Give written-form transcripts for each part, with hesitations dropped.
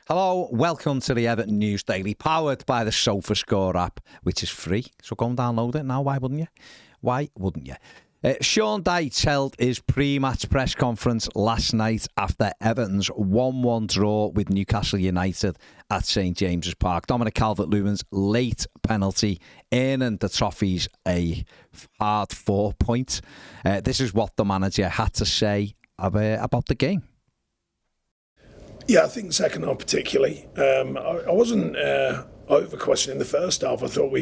Hello, welcome to the Everton News Daily, powered by the SofaScore app, which is free. So go and download it now. Why wouldn't you? Why wouldn't you? Sean Dyche held his pre-match press conference last night after Everton's 1-1 draw with Newcastle United at St James's Park. Dominic Calvert-Lewin's late penalty earning the Toffees a hard 4 points. This is what the manager had to say about the game. Yeah, I think second half particularly. I wasn't over questioning the first half. I thought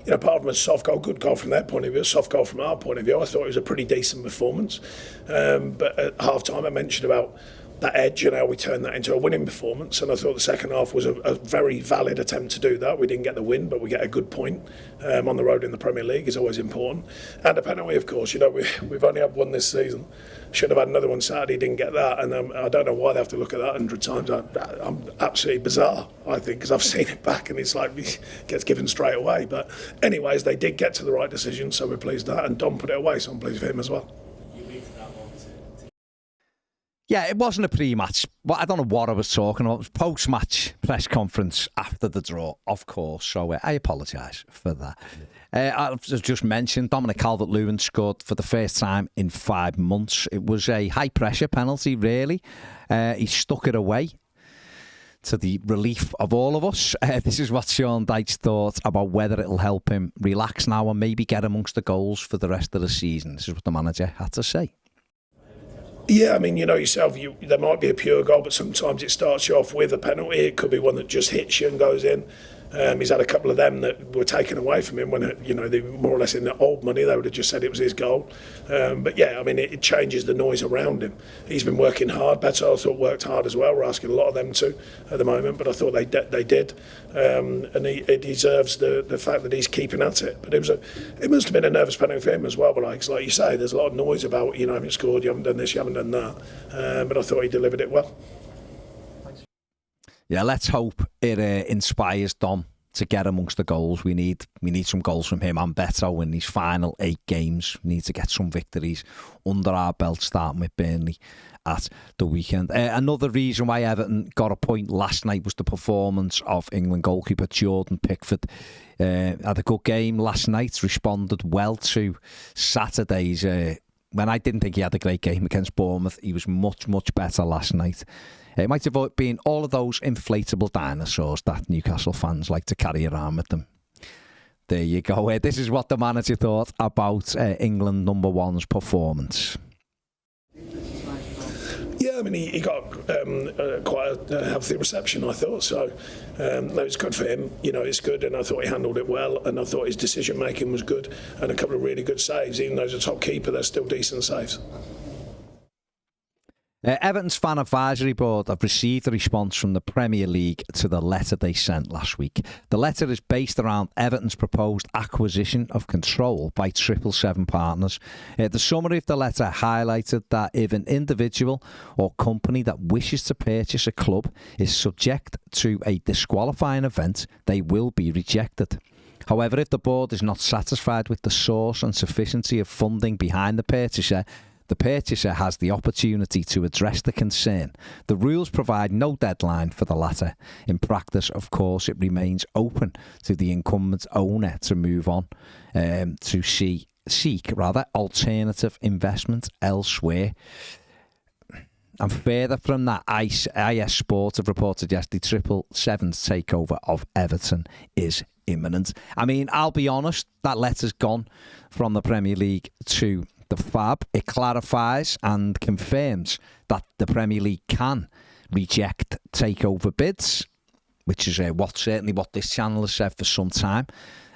apart from a soft goal, good goal from their point of view, a soft goal from our point of view, I thought it was a pretty decent performance. But at half time I mentioned about that edge and how we turned that into a winning performance, and I thought the second half was a very valid attempt to do that. We didn't get the win, but we get a good point on the road in the Premier League is always important. And a penalty, of course, we've only had one this season. Should have had another one Saturday, didn't get that, and I don't know why they have to look at that 100 times. I'm absolutely bizarre, I think, because I've seen it back and it's like it gets given straight away. But anyways, they did get to the right decision, so we're pleased with that, and Dom put it away, so I'm pleased with him as well. Yeah, it wasn't a pre-match. Well, I don't know what I was talking about. It was post-match press conference after the draw, of course. So I apologise for that. I've just mentioned Dominic Calvert-Lewin scored for the first time in 5 months. It was a high-pressure penalty, really. He stuck it away to the relief of all of us. This is what Sean Dyche thought about whether it'll help him relax now and maybe get amongst the goals for the rest of the season. This is what the manager had to say. Yeah, I mean, you know yourself, there might be a pure goal, but sometimes it starts you off with a penalty. It could be one that just hits you and goes in. He's had a couple of them that were taken away from him when, they were more or less in the old money. They would have just said it was his goal. But yeah, I mean, it changes the noise around him. He's been working hard. Beto, I thought, worked hard as well. We're asking a lot of them to at the moment, but I thought they did. And he deserves the fact that he's keeping at it. But it must have been a nervous penalty for him as well. But like you say, there's a lot of noise about, you haven't scored, you haven't done this, you haven't done that. But I thought he delivered it well. Yeah, let's hope it inspires Dom to get amongst the goals. We need some goals from him and Beto in these final 8 games. We need to get some victories under our belt, starting with Burnley at the weekend. Another reason why Everton got a point last night was the performance of England goalkeeper Jordan Pickford. Had a good game last night, responded well to Saturday's when I didn't think he had a great game against Bournemouth. He was much, much better last night. It might have been all of those inflatable dinosaurs that Newcastle fans like to carry around with them. There you go. This is what the manager thought about England number one's performance. Yeah, I mean, he got quite a healthy reception, I thought. So it's good for him. It's good, and I thought he handled it well, and I thought his decision-making was good, and a couple of really good saves. Even though he's a top keeper, they're still decent saves. Everton's fan advisory board have received a response from the Premier League to the letter they sent last week. The letter is based around Everton's proposed acquisition of control by 777 Partners. The summary of the letter highlighted that if an individual or company that wishes to purchase a club is subject to a disqualifying event, they will be rejected. However, if the board is not satisfied with the source and sufficiency of funding behind the purchaser has the opportunity to address the concern. The rules provide no deadline for the latter. In practice, of course, it remains open to the incumbent owner to move on to seek alternative investment elsewhere. And further from that, IS Sport have reported yesterday 777's takeover of Everton is imminent. I mean, I'll be honest, that letter's gone from the Premier League to the FAB. It clarifies and confirms that the Premier League can reject takeover bids, which is certainly what this channel has said for some time.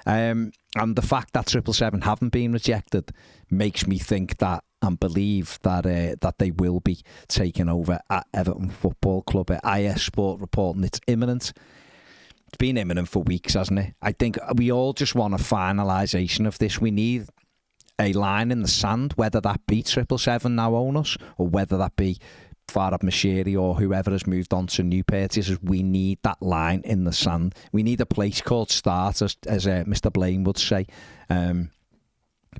And the fact that 777 haven't been rejected makes me think that and believe that they will be taken over at Everton Football Club. IS Sport reporting it's imminent. It's been imminent for weeks, hasn't it? I think we all just want a finalisation of this. We need a line in the sand, whether that be 777 now own us, or whether that be Farhad Moshiri or whoever has moved on to new purchases. We need that line in the sand. We need a place called start, as Mr. Blaine would say.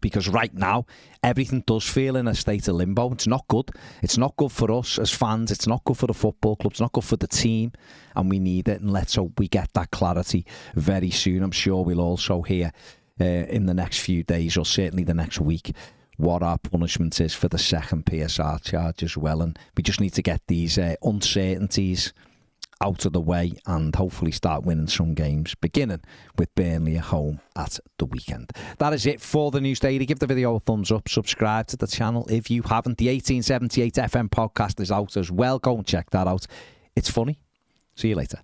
because right now everything does feel in a state of limbo. It's not good. It's not good for us as fans. It's not good for the football club. It's not good for the team, and we need it. And let's hope we get that clarity very soon. I'm sure we'll also hear in the next few days, or certainly the next week, what our punishment is for the second PSR charge as well. And we just need to get these uncertainties out of the way and hopefully start winning some games, beginning with Burnley at home at the weekend. That is it for the News Daily. Give the video a thumbs up, subscribe to the channel if you haven't. The 1878 FM podcast is out as well. Go and check that out. It's funny. See you later.